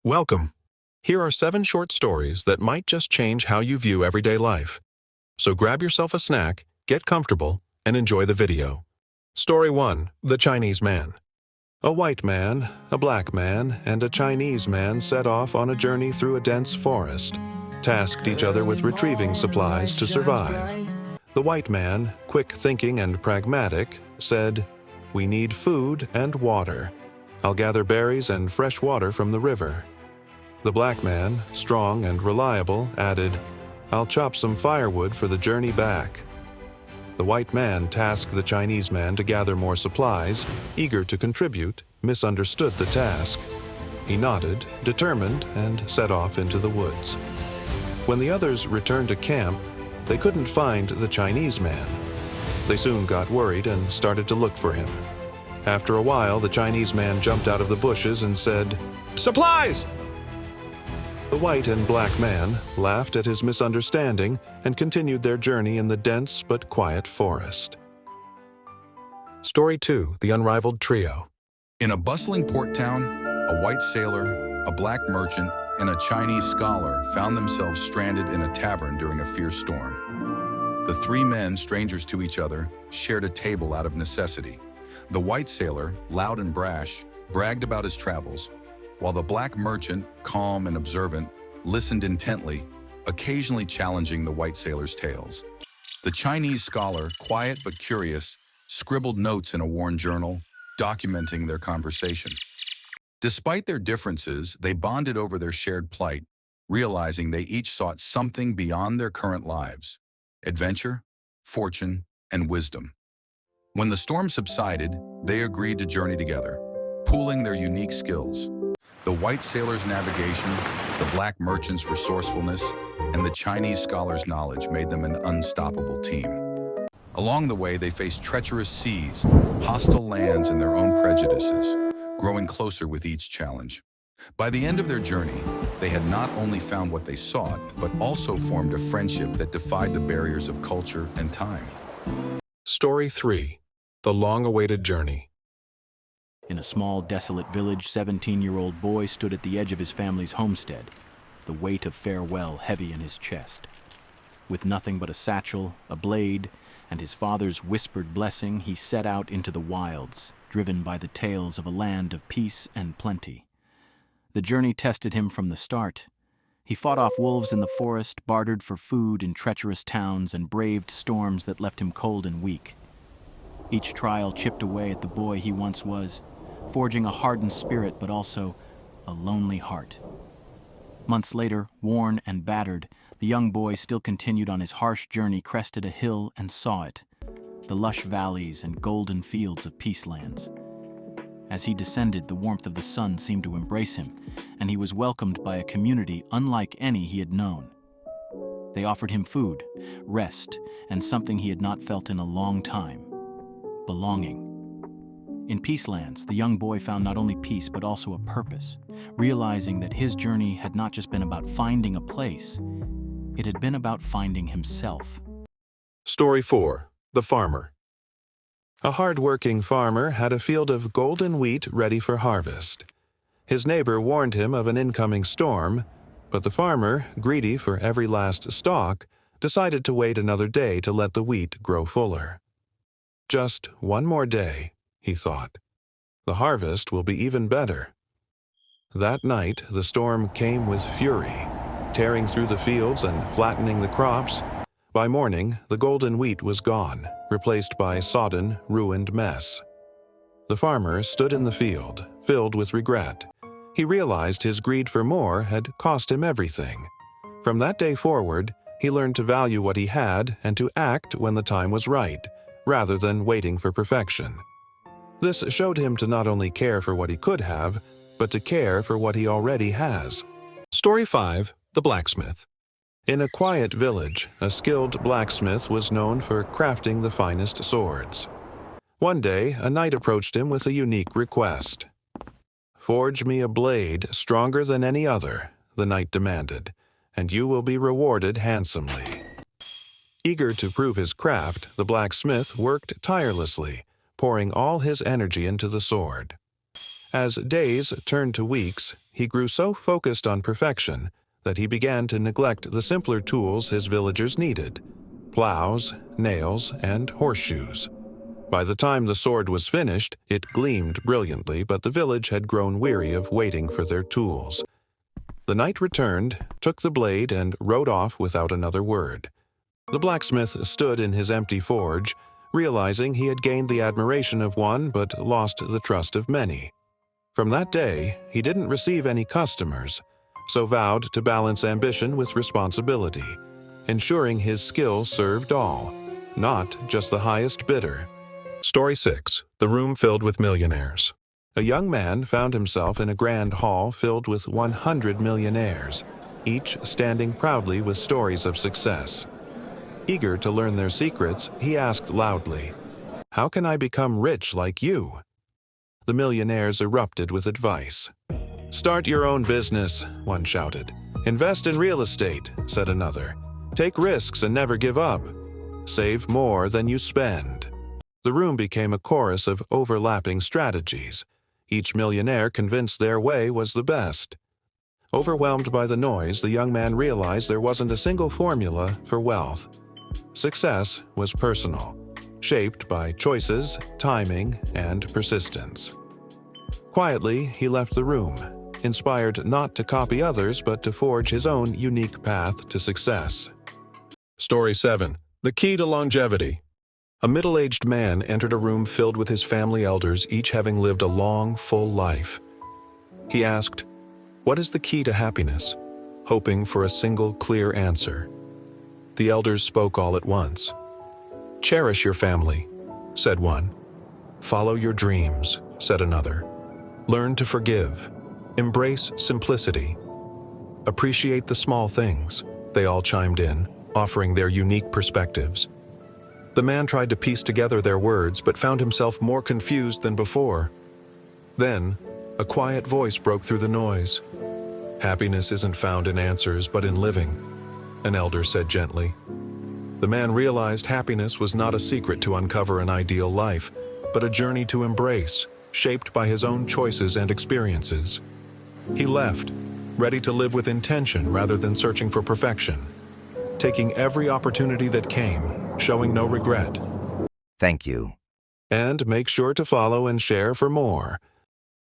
Welcome. Here are 7 short stories that might just change how you view everyday life. So grab yourself a snack, get comfortable, and enjoy the video. Story 1. The Chinese Man. A white man, a black man, and a Chinese man set off on a journey through a dense forest, tasked each other with retrieving supplies to survive. The white man, quick-thinking and pragmatic, said, "We need food and water. I'll gather berries and fresh water from the river." The black man, strong and reliable, added, "I'll chop some firewood for the journey back." The white man tasked the Chinese man to gather more supplies, eager to contribute, misunderstood the task. He nodded, determined, and set off into the woods. When the others returned to camp, they couldn't find the Chinese man. They soon got worried and started to look for him. After a while, the Chinese man jumped out of the bushes and said, "Supplies!" The white and black man laughed at his misunderstanding and continued their journey in the dense but quiet forest. Story 2. The Unrivaled Trio. In a bustling port town, a white sailor, a black merchant, and a Chinese scholar found themselves stranded in a tavern during a fierce storm. The 3 men, strangers to each other, shared a table out of necessity. The white sailor, loud and brash, bragged about his travels, while the black merchant, calm and observant, listened intently, occasionally challenging the white sailor's tales. The Chinese scholar, quiet but curious, scribbled notes in a worn journal, documenting their conversation. Despite their differences, they bonded over their shared plight, realizing they each sought something beyond their current lives: adventure, fortune, and wisdom. When the storm subsided, they agreed to journey together, pooling their unique skills. The white sailor's navigation, the black merchant's resourcefulness, and the Chinese scholar's knowledge made them an unstoppable team. Along the way, they faced treacherous seas, hostile lands, and their own prejudices, growing closer with each challenge. By the end of their journey, they had not only found what they sought, but also formed a friendship that defied the barriers of culture and time. Story 3. The Long-Awaited Journey. In a small, desolate village, 17-year-old boy stood at the edge of his family's homestead, the weight of farewell heavy in his chest. With nothing but a satchel, a blade, and his father's whispered blessing, he set out into the wilds, driven by the tales of a land of peace and plenty. The journey tested him from the start. He fought off wolves in the forest, bartered for food in treacherous towns, and braved storms that left him cold and weak. Each trial chipped away at the boy he once was, forging a hardened spirit but also a lonely heart. Months later, worn and battered, the young boy still continued on his harsh journey, crested a hill and saw it, the lush valleys and golden fields of peacelands. As he descended, the warmth of the sun seemed to embrace him, and he was welcomed by a community unlike any he had known. They offered him food, rest, and something he had not felt in a long time: belonging. In Peacelands, the young boy found not only peace but also a purpose, realizing that his journey had not just been about finding a place, it had been about finding himself. Story 4. The Farmer. A hard-working farmer had a field of golden wheat ready for harvest. His neighbor warned him of an incoming storm, but the farmer, greedy for every last stalk, decided to wait another day to let the wheat grow fuller. Just one more day, he thought. The harvest will be even better. That night, the storm came with fury, tearing through the fields and flattening the crops. By morning, the golden wheat was gone, replaced by a sodden, ruined mess. The farmer stood in the field, filled with regret. He realized his greed for more had cost him everything. From that day forward, he learned to value what he had and to act when the time was right, rather than waiting for perfection. This showed him to not only care for what he could have, but to care for what he already has. Story 5. The Blacksmith. In a quiet village, a skilled blacksmith was known for crafting the finest swords. One day, a knight approached him with a unique request. "Forge me a blade stronger than any other," the knight demanded, "and you will be rewarded handsomely." Eager to prove his craft, the blacksmith worked tirelessly, pouring all his energy into the sword. As days turned to weeks, he grew so focused on perfection that he began to neglect the simpler tools his villagers needed: plows, nails, and horseshoes. By the time the sword was finished, it gleamed brilliantly, but the village had grown weary of waiting for their tools. The knight returned, took the blade, and rode off without another word. The blacksmith stood in his empty forge, realizing he had gained the admiration of one but lost the trust of many. From that day, he didn't receive any customers, so vowed to balance ambition with responsibility, ensuring his skill served all, not just the highest bidder. Story 6. The Room Filled with Millionaires. A young man found himself in a grand hall filled with 100 millionaires, each standing proudly with stories of success. Eager to learn their secrets, he asked loudly, "How can I become rich like you?" The millionaires erupted with advice. "Start your own business," one shouted. "Invest in real estate," said another. "Take risks and never give up. Save more than you spend." The room became a chorus of overlapping strategies, each millionaire convinced their way was the best. Overwhelmed by the noise, the young man realized there wasn't a single formula for wealth. Success was personal, shaped by choices, timing, and persistence. Quietly, he left the room, inspired not to copy others but to forge his own unique path to success. Story 7. The Key to Longevity. A middle-aged man entered a room filled with his family elders, each having lived a long, full life. He asked, "What is the key to happiness?" hoping for a single clear answer. The elders spoke all at once. "Cherish your family," said one. "Follow your dreams," said another. "Learn to forgive. Embrace simplicity. Appreciate the small things," they all chimed in, offering their unique perspectives. The man tried to piece together their words, but found himself more confused than before. Then, a quiet voice broke through the noise. "Happiness isn't found in answers, but in living," an elder said gently. The man realized happiness was not a secret to uncover an ideal life, but a journey to embrace, shaped by his own choices and experiences. He left, ready to live with intention rather than searching for perfection, taking every opportunity that came, showing no regret. Thank you. And make sure to follow and share for more.